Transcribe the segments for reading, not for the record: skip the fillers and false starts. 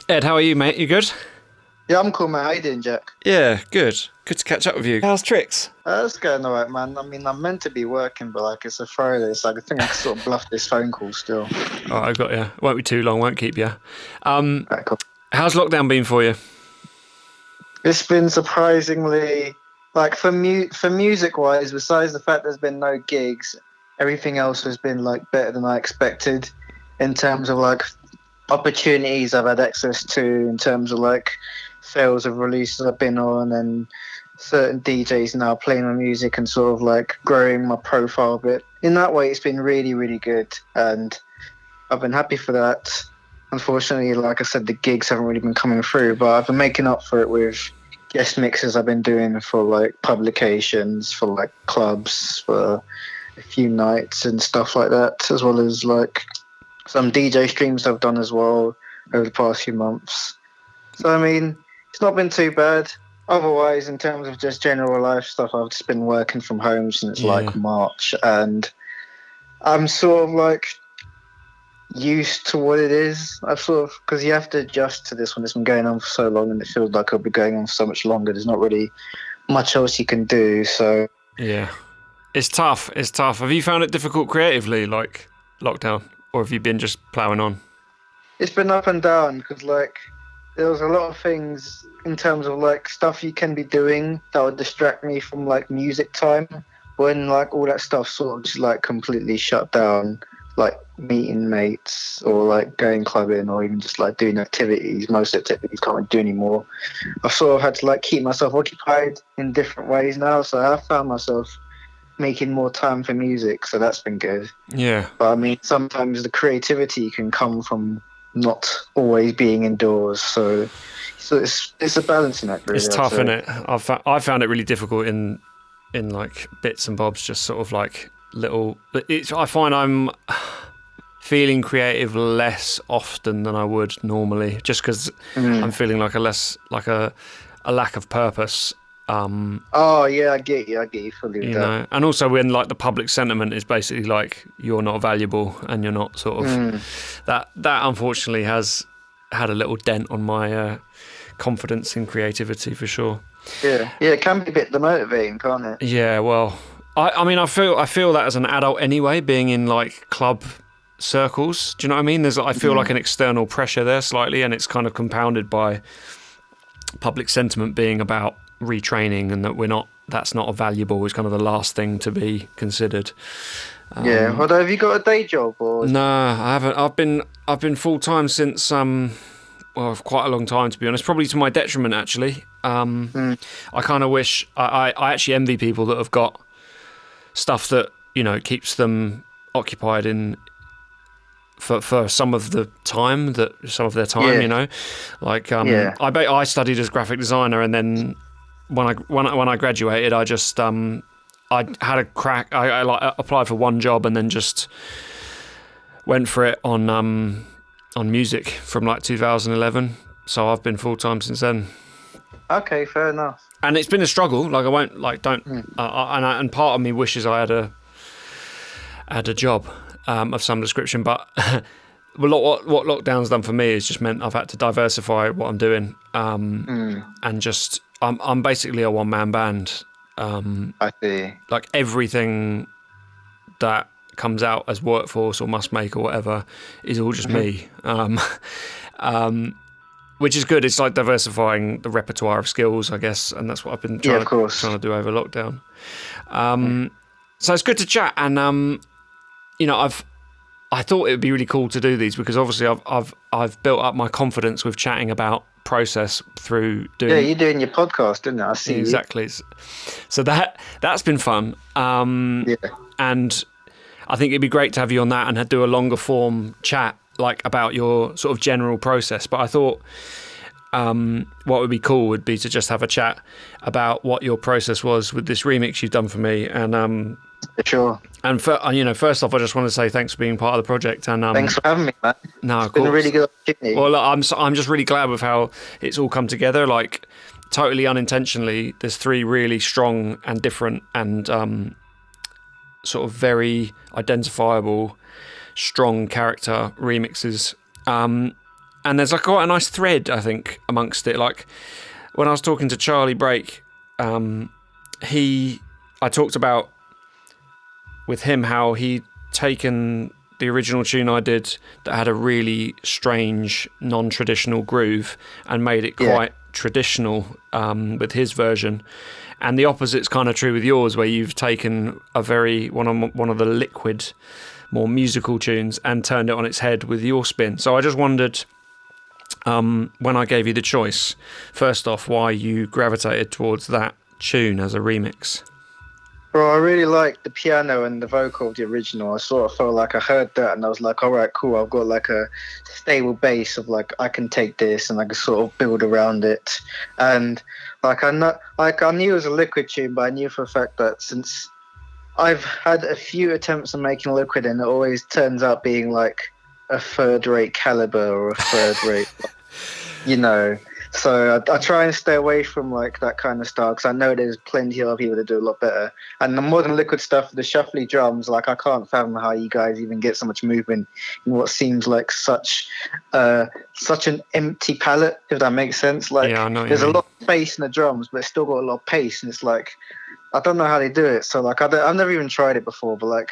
Ed, how are you, mate? You good? Yeah, I'm cool, man. How you doing, Jack? Yeah, good. Good to catch up with you. How's tricks? It's going all right, man. I mean, I'm meant to be working, but like it's a Friday, so I think I can sort of bluff this phone call still. Oh, I've got you. Won't be too long. Won't keep you. Alright, cool. How's lockdown been for you? It's been surprisingly like for music wise, besides the fact there's been no gigs, everything else has been like better than I expected in terms of like opportunities I've had access to, in terms of like sales of releases I've been on, and certain DJs now playing my music and sort of like growing my profile a bit. In that way, it's been really, really good, and I've been happy for that. Unfortunately, like I said, the gigs haven't really been coming through, but I've been making up for it with guest mixes I've been doing for like publications, for like clubs, for a few nights and stuff like that, as well as like some DJ streams I've done as well over the past few months. So, I mean, it's not been too bad. Otherwise, in terms of just general life stuff, I've just been working from home since like March, and I'm sort of like used to what it is. I've sort of, because you have to adjust to this when it's been going on for so long, and it feels like it'll be going on for so much longer. There's not really much else you can do. So yeah, it's tough. It's tough. Have you found it difficult creatively, like lockdown, or have you been just ploughing on? it's been up and down, because like there was a lot of things in terms of like stuff you can be doing that would distract me from like music time, when like all that stuff sort of just like completely shut down, like meeting mates or like going clubbing or even just like doing activities. Most activities can't really do anymore. I've sort of had to like keep myself occupied in different ways now, so I found myself making more time for music, so that's been good. Yeah. But I mean, sometimes the creativity can come from not always being indoors, so it's a balancing act, really. It's tough, isn't it? I found it really difficult in like bits and bobs, just sort of like little. I find I'm feeling creative less often than I would normally, just because I'm feeling like a lack of purpose. Oh yeah, I get you fully with You that. know, and also when like the public sentiment is basically like you're not valuable and you're not sort of that unfortunately has had a little dent on my confidence in creativity for sure. Yeah, it can be a bit demotivating, can't it? Yeah, well, I mean, I feel that as an adult anyway, being in like club circles. Do you know what I mean? I feel like an external pressure there slightly, and it's kind of compounded by public sentiment being about retraining, and that that's not valuable is kind of the last thing to be considered. Yeah. Although, have you got a day job or? No, I haven't. I've been full time since well, quite a long time, to be honest. Probably to my detriment, actually. I kind of wish I actually envy people that have got stuff that keeps them occupied for some of their time. Like I studied as a graphic designer, and then when I graduated, I just I had a crack. I like applied for one job and then just went for it on music from like 2011. So I've been full time since then. Okay, fair enough. And it's been a struggle. Like I won't like don't. And part of me wishes I had a job of some description, but. What lockdown's done for me is just meant I've had to diversify what I'm doing, and just I'm basically a one-man band. I see. Like everything that comes out as workforce or must make or whatever is all just me, which is good. It's like diversifying the repertoire of skills, I guess, and that's what I've been trying to do over lockdown. So it's good to chat, and I thought it would be really cool to do these because obviously I've built up my confidence with chatting about process through doing. Yeah, you're doing your podcast, didn't I see exactly. So that's been fun. And I think it'd be great to have you on that and do a longer form chat like about your sort of general process. But I thought what would be cool would be to just have a chat about what your process was with this remix you've done for me, and sure. And first off, I just want to say thanks for being part of the project. And thanks for having me, man. No, it's been a really good opportunity. Well, look, I'm just really glad with how it's all come together. Like, totally unintentionally, there's 3 really strong and different and sort of very identifiable, strong character remixes. and there's like quite a nice thread, I think, amongst it. Like when I was talking to Charlie Brake, I talked about with him how he'd taken the original tune I did that had a really strange, non-traditional groove and made it quite traditional with his version. And the opposite's kind of true with yours, where you've taken one of the liquid, more musical tunes and turned it on its head with your spin. So I just wondered, when I gave you the choice, first off, why you gravitated towards that tune as a remix. Bro, I really liked the piano and the vocal of the original. I sort of felt like I heard that and I was like, all right, cool. I've got like a stable base of like, I can take this and I can sort of build around it. And like, I knew it was a liquid tune, but I knew for a fact that since I've had a few attempts at making liquid and it always turns out being like a third-rate caliber or a third-rate, you know. So I try and stay away from like that kind of style because I know there's plenty of people that do a lot better. And the modern liquid stuff, the shuffly drums, like I can't fathom how you guys even get so much movement in what seems like such an empty palette, if that makes sense. Like there's a lot of space in the drums, but it's still got a lot of pace, and it's like I don't know how they do it. So like I've never even tried it before, but like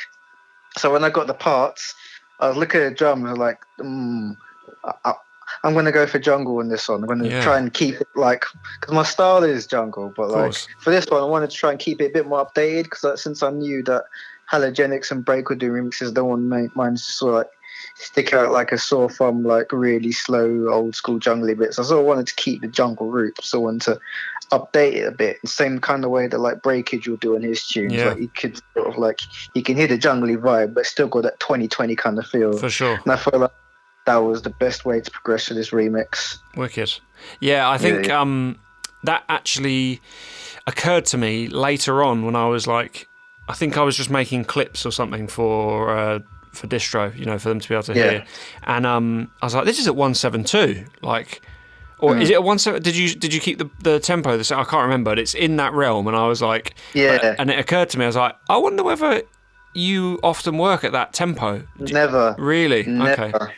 so when I got the parts, I was looking at the drums and like I'm going to go for jungle in this one. I'm going to try and keep it like, because my style is jungle, but like for this one, I wanted to try and keep it a bit more updated because since I knew that Halogenics and Break would do remixes, I don't want mine to sort of like stick out like a sore thumb, like really slow, old school jungly bits. I sort of wanted to keep the jungle root, so I wanted to update it a bit, the same kind of way that like Breakage will do in his tunes. Like you could sort of like, you can hear the jungly vibe, but still got that 2020 kind of feel. For sure. And I feel like that was the best way to progress to this remix. Wicked. Yeah, I think that actually occurred to me later on when I was like, I think I was just making clips or something for distro, you know, for them to be able to hear. And I was like, this is at 172, like, or is it at 17? Did you keep the tempo? I can't remember, but it's in that realm. And I was like, and it occurred to me, I was like, I wonder whether you often work at that tempo. Never. Really? Never. Okay.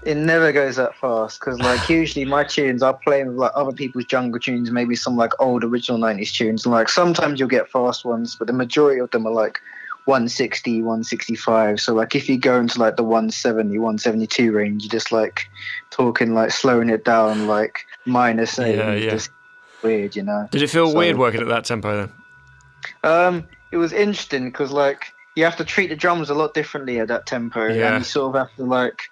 It never goes that fast because like usually my tunes I play with like other people's jungle tunes, maybe some like old original 90s tunes, and like sometimes you'll get fast ones, but the majority of them are like 160, 165. So like if you go into like the 170, 172 range, you're just like talking like slowing it down like -8. Just weird, you know. Did it feel weird working at that tempo then? It was interesting because like you have to treat the drums a lot differently at that tempo, and you sort of have to like,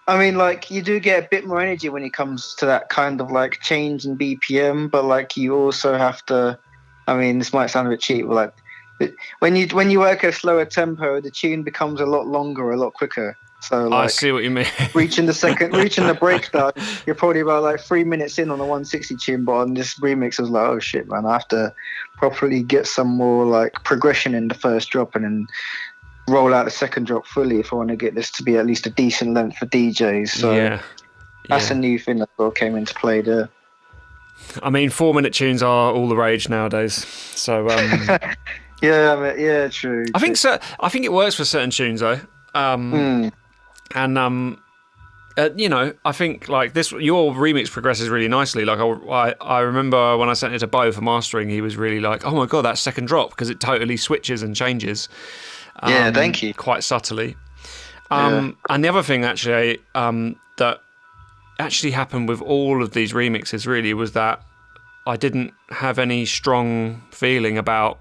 I mean, like, you do get a bit more energy when it comes to that kind of, like, change in BPM, but, like, you also have to, I mean, this might sound a bit cheap, but, like, when you work at a slower tempo, the tune becomes a lot longer, a lot quicker. So, like, I see what you mean. reaching the breakdown, you're probably about, like, 3 minutes in on a 160 tune, but on this remix, I was like, oh, shit, man, I have to properly get some more, like, progression in the first drop and then roll out the second drop fully if I want to get this to be at least a decent length for DJs. So that's a new thing that sort of came into play there. I mean, 4-minute tunes are all the rage nowadays. So true. I think so. I think it works for certain tunes though. And you know, I think like this, your remix progresses really nicely. Like I remember when I sent it to Bo for mastering, he was really like, "Oh my god, that second drop," because it totally switches and changes. Thank you. Quite subtly. And the other thing actually that actually happened with all of these remixes really was that I didn't have any strong feeling about.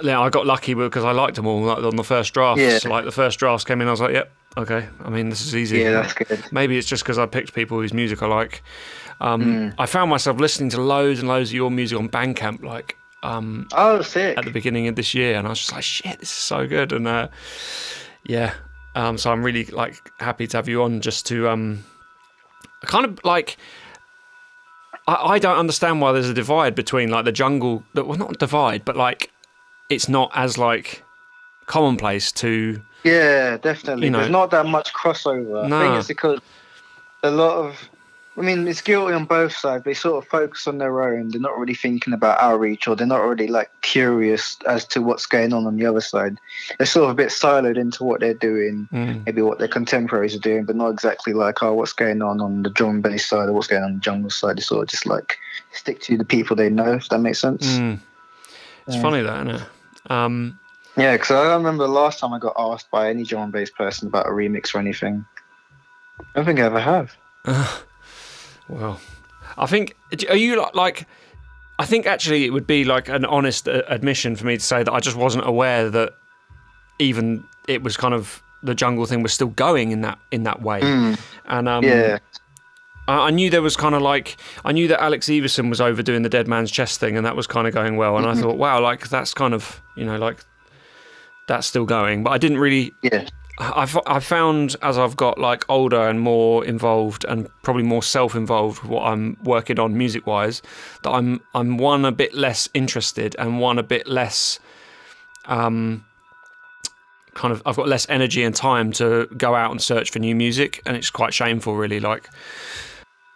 I got lucky because I liked them all like, on the first drafts. Yeah. So, like the first drafts came in, I was like, "Yep, okay. I mean, this is easy." Yeah, that's good. Maybe it's just because I picked people whose music I like. I found myself listening to loads and loads of your music on Bandcamp, like. Sick. At the beginning of this year, and I was just like, shit, this is so good. And so I'm really like happy to have you on just to kind of like I don't understand why there's a divide between like the jungle, well, not a divide, but like it's not as like commonplace to definitely, you know, there's not that much crossover. No. I think it's because a lot of I mean, it's guilty on both sides. They sort of focus on their own. They're not really thinking about outreach, or they're not really like curious as to what's going on the other side. They're sort of a bit siloed into what they're doing, maybe what their contemporaries are doing, but not exactly like, oh, what's going on the drum and bass side or what's going on the jungle side. They sort of just like stick to the people they know, if that makes sense. It's funny that, isn't it? Yeah, because I remember the last time I got asked by any drum and bass person about a remix or anything. I don't think I ever have. Well, I think, are you like, I think actually it would be like an honest admission for me to say that I just wasn't aware that even it was kind of, the jungle thing was still going in that way. And Yeah. I knew there was kind of like, I knew that Alex Everson was overdoing the Dead Man's Chest thing, and that was kind of going well. And I thought, wow, like that's kind of, you know, like that's still going. But I didn't really. Yeah. I found as I've got like older and more involved and probably more self-involved with what I'm working on music-wise, that I'm one a bit less interested and one a bit less kind of, I've got less energy and time to go out and search for new music, and it's quite shameful really. Like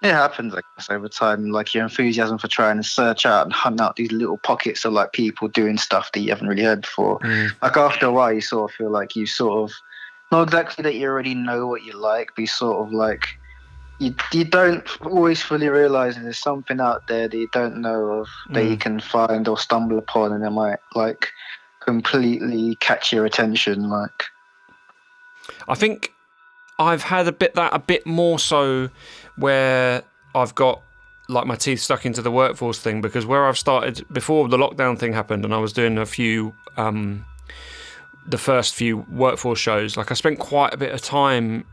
it happens, I guess, over time. Like your enthusiasm for trying to search out and hunt out these little pockets of like people doing stuff that you haven't really heard before. Like after a while, you sort of feel like you sort of, not exactly that you already know what you like, but you sort of like, you don't always fully realise there's something out there that you don't know of that you can find or stumble upon, and it might like completely catch your attention. Like, I think I've had a bit more so where I've got like my teeth stuck into the workforce thing, because where I've started before the lockdown thing happened and I was doing a few the first few workforce shows, like I spent quite a bit of time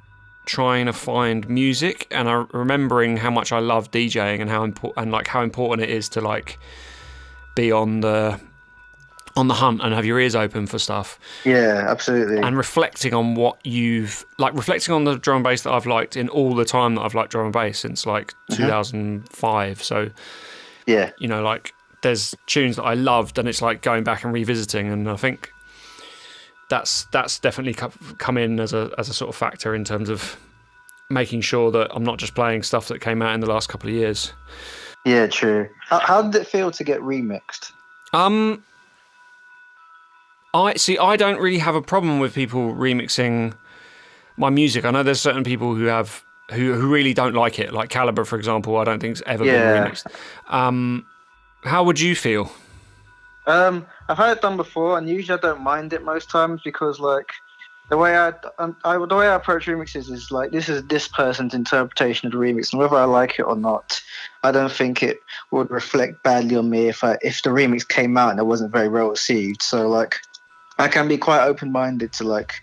trying to find music, and I remembering how much I love DJing and how important it is to like be on the hunt and have your ears open for stuff. Yeah, absolutely. And reflecting on what reflecting on the drum and bass that I've liked in all the time that I've liked drum and bass since like 2005. So yeah, you know, like there's tunes that I loved, and it's like going back and revisiting, and I think that's definitely come in as a sort of factor in terms of making sure that I'm not just playing stuff that came out in the last couple of years. Yeah, true. How did it feel to get remixed? I don't really have a problem with people remixing my music. I know there's certain people who really don't like it, like Calibre, for example. I don't think it's ever been remixed. How would you feel? I've had it done before, and usually I don't mind it most times, because like the way I approach remixes is like, this is this person's interpretation of the remix, and whether I like it or not, I don't think it would reflect badly on me if the remix came out and it wasn't very well received. So like, I can be quite open-minded to like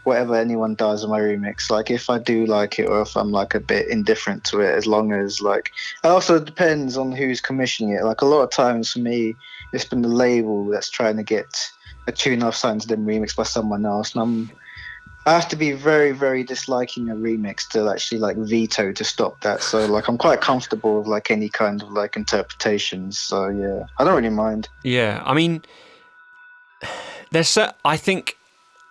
whatever anyone does on my remix. Like if I do like it, or if I'm like a bit indifferent to it, as long as like, it also depends on who's commissioning it. Like a lot of times for me, it's been the label that's trying to get a tune I've signed to them remixed by someone else, and I have to be very, very disliking a remix to actually like veto to stop that. So like, I'm quite comfortable with like any kind of like interpretations. So yeah, I don't really mind. Yeah, I mean, I think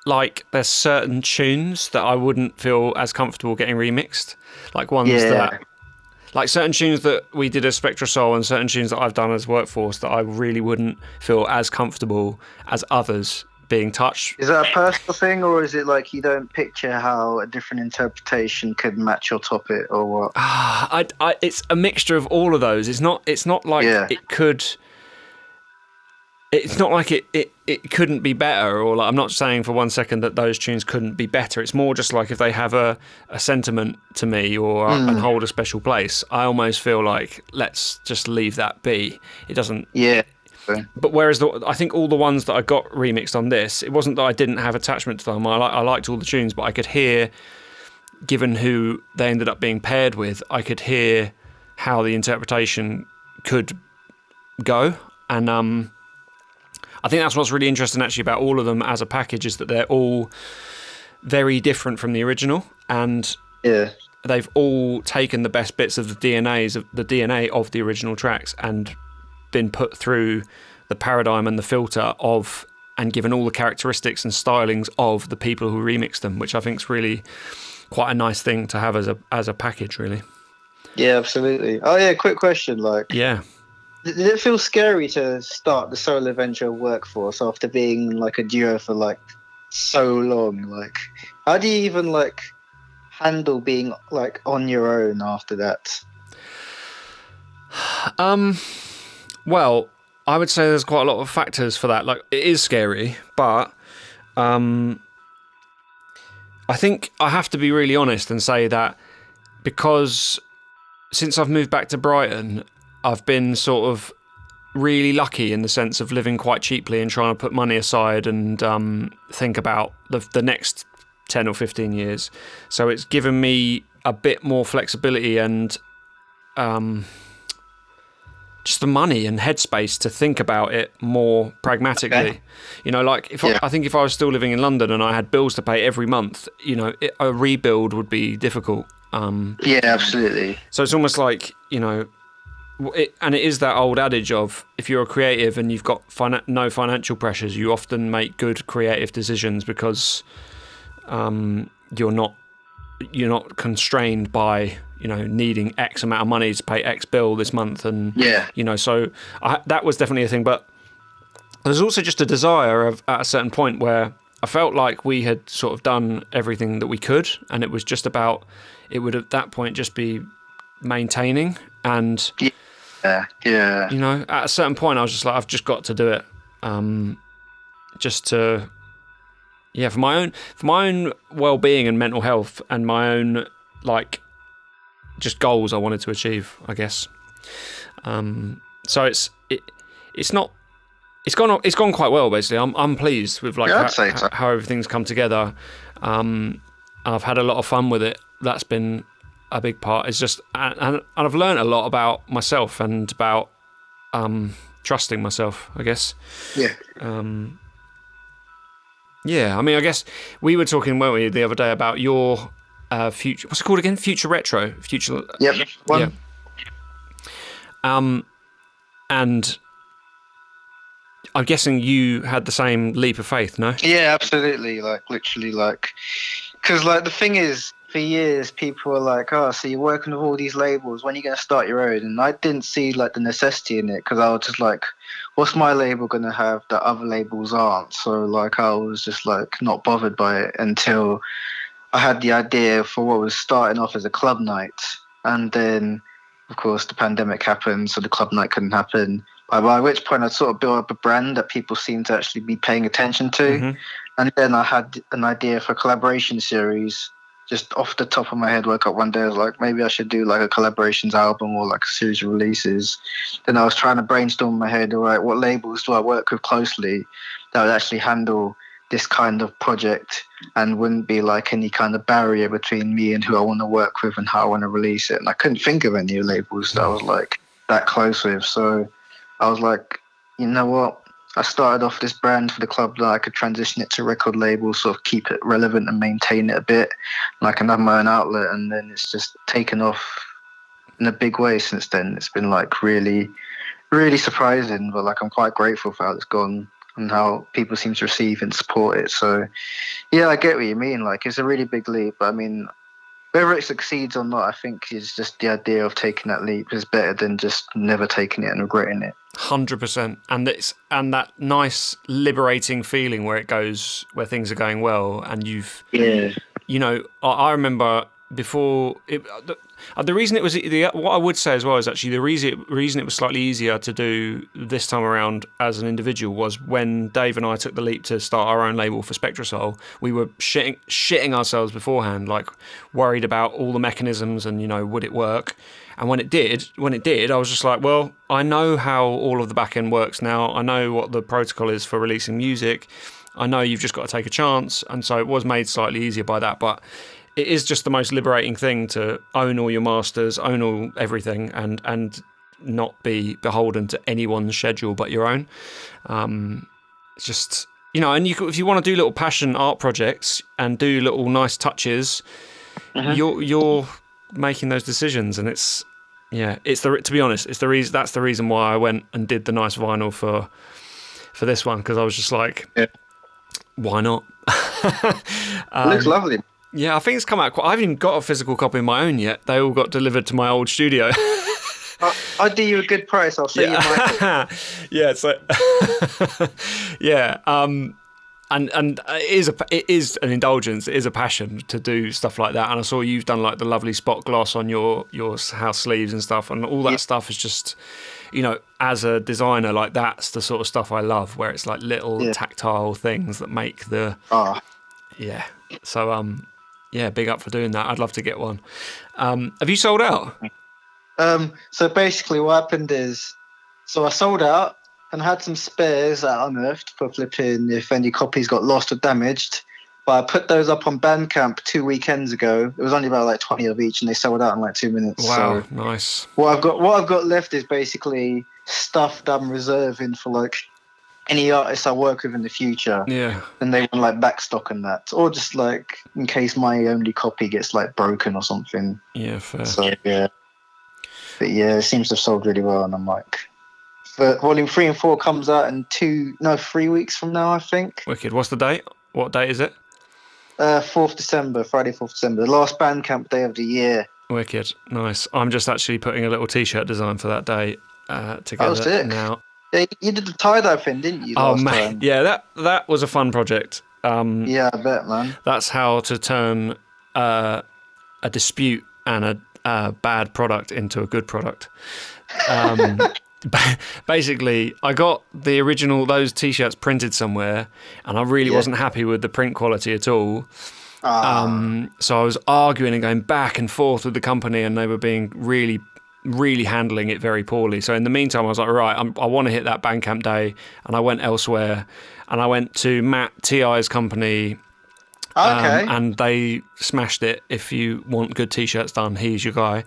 like there's certain tunes that I wouldn't feel as comfortable getting remixed, like ones that, like certain tunes that we did as Spectra Soul and certain tunes that I've done as Workforce that I really wouldn't feel as comfortable as others being touched. Is that a personal thing, or is it like you don't picture how a different interpretation could match your topic, or what? It's a mixture of all of those. It's not like it could. It's not like it couldn't be better, or like, I'm not saying for 1 second that those tunes couldn't be better. It's more just like if they have a sentiment to me or and hold a special place, I almost feel like let's just leave that be. It doesn't. Yeah. But whereas I think all the ones that I got remixed on this, it wasn't that I didn't have attachment to them. I liked all the tunes, but I could hear, given who they ended up being paired with, I could hear how the interpretation could go, and I think that's what's really interesting actually about all of them as a package, is that they're all very different from the original, and they've all taken the best bits of the DNA of the original tracks and been put through the paradigm and the filter of, and given all the characteristics and stylings of the people who remixed them, which I think is really quite a nice thing to have as a package, really. Yeah, absolutely. Oh yeah, quick question. Like, Yeah. did it feel scary to start the solo venture of Workforce after being like a duo for like so long? Like, how do you even like handle being like on your own after that? Well, I would say there's quite a lot of factors for that. Like, it is scary, but I think I have to be really honest and say that because since I've moved back to Brighton, I've been sort of really lucky in the sense of living quite cheaply and trying to put money aside and think about the next 10 or 15 years. So it's given me a bit more flexibility and just the money and headspace to think about it more pragmatically. Okay. You know, like Yeah. I think if I was still living in London and I had bills to pay every month, you know, a rebuild would be difficult. Yeah, absolutely. So it's almost like, you know, and it is that old adage of if you're a creative and you've got no financial pressures, you often make good creative decisions because you're not constrained by, you know, needing X amount of money to pay X bill this month, and Yeah. you know, so that was definitely a thing. But there's also just a desire of at a certain point where I felt like we had sort of done everything that we could, and it was just about, it would at that point just be maintaining. And Yeah. you know, at a certain point I was just like, I've just got to do it, just to, yeah, for my own well-being and mental health and my own like just goals I wanted to achieve, I guess. So it's not, it's gone quite well, basically. I'm pleased with like I'd say so. how everything's come together. I've had a lot of fun with it. That's been a big part. It's just, and I've learned a lot about myself and about trusting myself, I guess. Yeah. Yeah, I mean, I guess we were talking, weren't we, the other day about your future. What's it called again? Future Retro. Future. Yep. One. Yeah. And I'm guessing you had the same leap of faith, no? Yeah, absolutely. Like, literally, like, because, like, the thing is, for years, people were like, oh, so you're working with all these labels, when are you going to start your own? And I didn't see, like, the necessity in it, because I was just like, what's my label going to have that other labels aren't? So, like, I was just, like, not bothered by it until I had the idea for what was starting off as a club night. And then, of course, the pandemic happened, so the club night couldn't happen. By which point I'd sort of built up a brand that people seemed to actually be paying attention to. Mm-hmm. And then I had an idea for a collaboration series. Just off the top of my head, woke up one day, I was like, maybe I should do like a collaborations album or like a series of releases. Then I was trying to brainstorm in my head, all right, what labels do I work with closely that would actually handle this kind of project and wouldn't be like any kind of barrier between me and who I want to work with and how I want to release it. And I couldn't think of any labels that I was like that close with. So I was like, you know what? I started off this brand for the club that I could transition it to record label, sort of keep it relevant and maintain it a bit. And I can have my own outlet. And then it's just taken off in a big way since then. It's been like really, really surprising, but like I'm quite grateful for how it's gone and how people seem to receive and support it. So yeah, I get what you mean. Like it's a really big leap. I mean, whether it succeeds or not, I think is just the idea of taking that leap is better than just never taking it and regretting it. 100%, and that nice liberating feeling where things are going well, and you know, I remember before the reason it was what I would say as well is actually the reason it was slightly easier to do this time around as an individual was when Dave and I took the leap to start our own label for Spectrasol. We were shitting ourselves beforehand, like worried about all the mechanisms and, you know, would it work. And when it did, I was just like, well, I know how all of the back end works now. I know what the protocol is for releasing music. I know you've just got to take a chance. And so it was made slightly easier by that. But it is just the most liberating thing to own all your masters, own all everything, and not be beholden to anyone's schedule but your own. It's just, you know, and if you want to do little passion art projects and do little nice touches, you're making those decisions, and it's to be honest, it's the reason. That's the reason why I went and did the nice vinyl for this one, because I was just like, why not? It looks lovely. Yeah, I think it's come out I haven't even got a physical copy of my own yet. They all got delivered to my old studio. I'll do you a good price. I'll show you my. Yeah, so yeah, and it is an indulgence. It is a passion to do stuff like that. And I saw you've done like the lovely spot gloss on your house sleeves and stuff, and all that stuff is just, as a designer, like that's the sort of stuff I love, where it's like little tactile things that make the yeah. So big up for doing that. I'd love to get one. Have you sold out? So basically, what happened is, I sold out and had some spares that I unearthed for flipping if any copies got lost or damaged. But I put those up on Bandcamp 2 weekends ago. It was only about like 20 of each, and they sold out in like 2 minutes. Wow, so nice. What I've got left is basically stuff that I'm reserving for like any artists I work with in the future. Yeah. And they want like backstock and that, or just like in case my only copy gets like broken or something. Yeah, fair. So yeah. But yeah, it seems to have sold really well, and I'm like, but Volume 3 and 4 comes out in 3 weeks from now, I think. Wicked. What's the date? What date is it? 4th December, Friday, 4th December, the last Bandcamp day of the year. Wicked. Nice. I'm just actually putting a little T-shirt design for that day together now. Yeah, you did the tie-dye thing, didn't you? Oh, man. Time? Yeah, that was a fun project. Yeah, I bet, man. That's how to turn a dispute and a bad product into a good product. Basically, I got the original, those T-shirts printed somewhere, and I really wasn't happy with the print quality at all. So I was arguing and going back and forth with the company, and they were being really, really handling it very poorly. So in the meantime, I was like, right, I want to hit that Bandcamp day, and I went elsewhere, and I went to Matt T.I.'s company. Okay. And they smashed it. If you want good T-shirts done, he's your guy.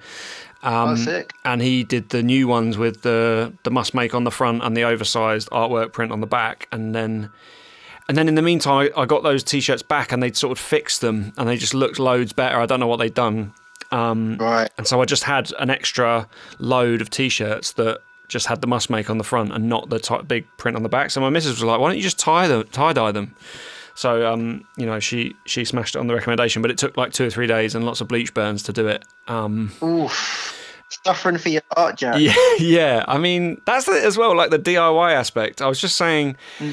Sick. And he did the new ones with the must make on the front and the oversized artwork print on the back. And then in the meantime, I got those T-shirts back, and they'd sort of fixed them, and they just looked loads better. I don't know what they'd done. Right. And so I just had an extra load of T-shirts that just had the must make on the front and not the big print on the back. So my missus was like, "Why don't you just tie-dye them?" So, she smashed it on the recommendation, but it took like 2 or 3 days and lots of bleach burns to do it. Oof. Suffering for your art, Jack. Yeah. I mean, that's it as well, like the DIY aspect. I was just saying, I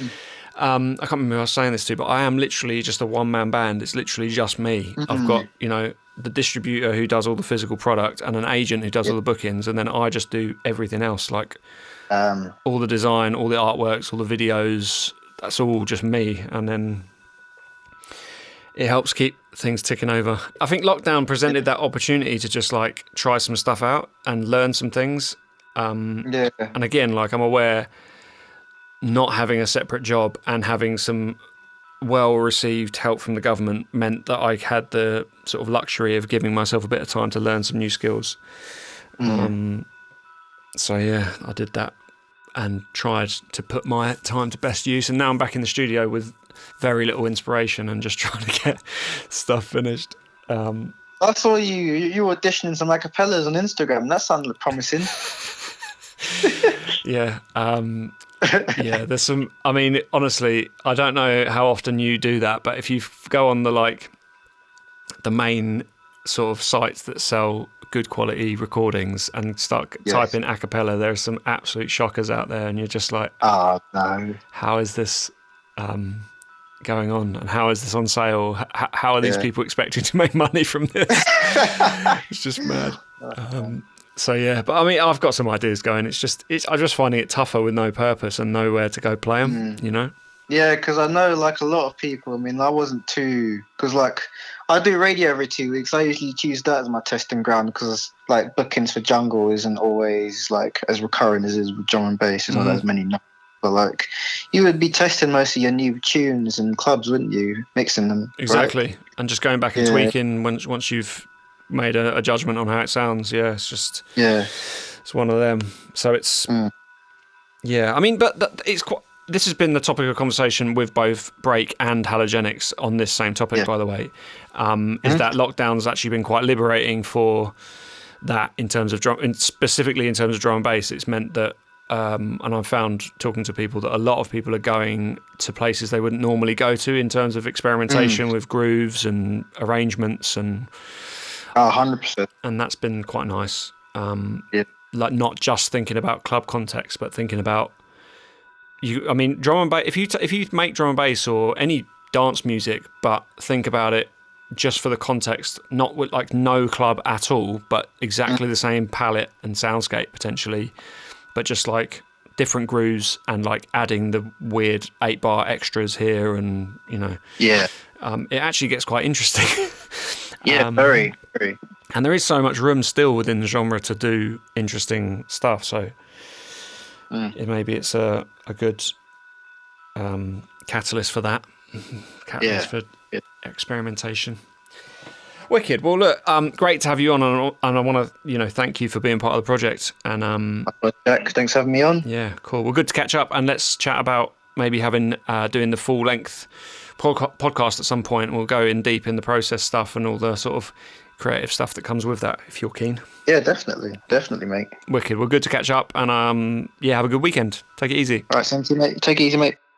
can't remember who I was saying this to, but I am literally just a one-man band. It's literally just me. I've got, the distributor who does all the physical product and an agent who does all the bookings, and then I just do everything else, like all the design, all the artworks, all the videos. That's all just me, and then it helps keep things ticking over. I think lockdown presented that opportunity to just like try some stuff out and learn some things. And again, like I'm aware, not having a separate job and having some well-received help from the government meant that I had the sort of luxury of giving myself a bit of time to learn some new skills. So yeah, I did that and tried to put my time to best use, and now I'm back in the studio with very little inspiration and just trying to get stuff finished. I saw you auditioning some acapellas on Instagram. That sounded promising. Yeah, there's some, I mean, honestly, I don't know how often you do that, but if you go on the main sort of sites that sell good quality recordings and start typing a cappella, there's some absolute shockers out there, and you're just like, oh no, how is this going on, and how is this on sale? How are these people expecting to make money from this? It's just mad. So yeah, but I mean, I've got some ideas going. I'm just finding it tougher with no purpose and nowhere to go play them. Yeah, because I know like a lot of people. I mean, I wasn't too, because like I do radio every 2 weeks. I usually choose that as my testing ground, because like bookings for jungle isn't always like as recurring as it is with drum and bass. There's not as many. But like, you would be testing most of your new tunes in clubs, wouldn't you? Mixing them. Exactly, right? And just going back and tweaking once you've made a judgment on how it sounds. Yeah, it's just it's one of them. So it's yeah. I mean, but it's quite. This has been the topic of conversation with both Break and Halogenics on this same topic, by the way. Is that lockdown's actually been quite liberating for that in terms of drum, and specifically in terms of drum and bass. It's meant that and I've found talking to people that a lot of people are going to places they wouldn't normally go to in terms of experimentation with grooves and arrangements and 100%. And that's been quite nice. Yeah. Like not just thinking about club context, but thinking about I mean, drum and bass. If you make drum and bass or any dance music, but think about it just for the context, not with like no club at all, but exactly the same palette and soundscape potentially, but just like different grooves and like adding the weird 8-bar extras here, and it actually gets quite interesting. Very. And there is so much room still within the genre to do interesting stuff. So maybe it's a good catalyst for that. For experimentation. Wicked. Well, look, great to have you on, and I want to, thank you for being part of the project. And Jack, thanks for having me on. Yeah, cool. Well, good to catch up, and let's chat about maybe doing the full length podcast at some point. We'll go in deep in the process stuff and all the sort of creative stuff that comes with that, if you're keen. Yeah, definitely, mate. Wicked. Well, good to catch up, and have a good weekend. Take it easy. All right, thank you, mate. Take it easy, mate.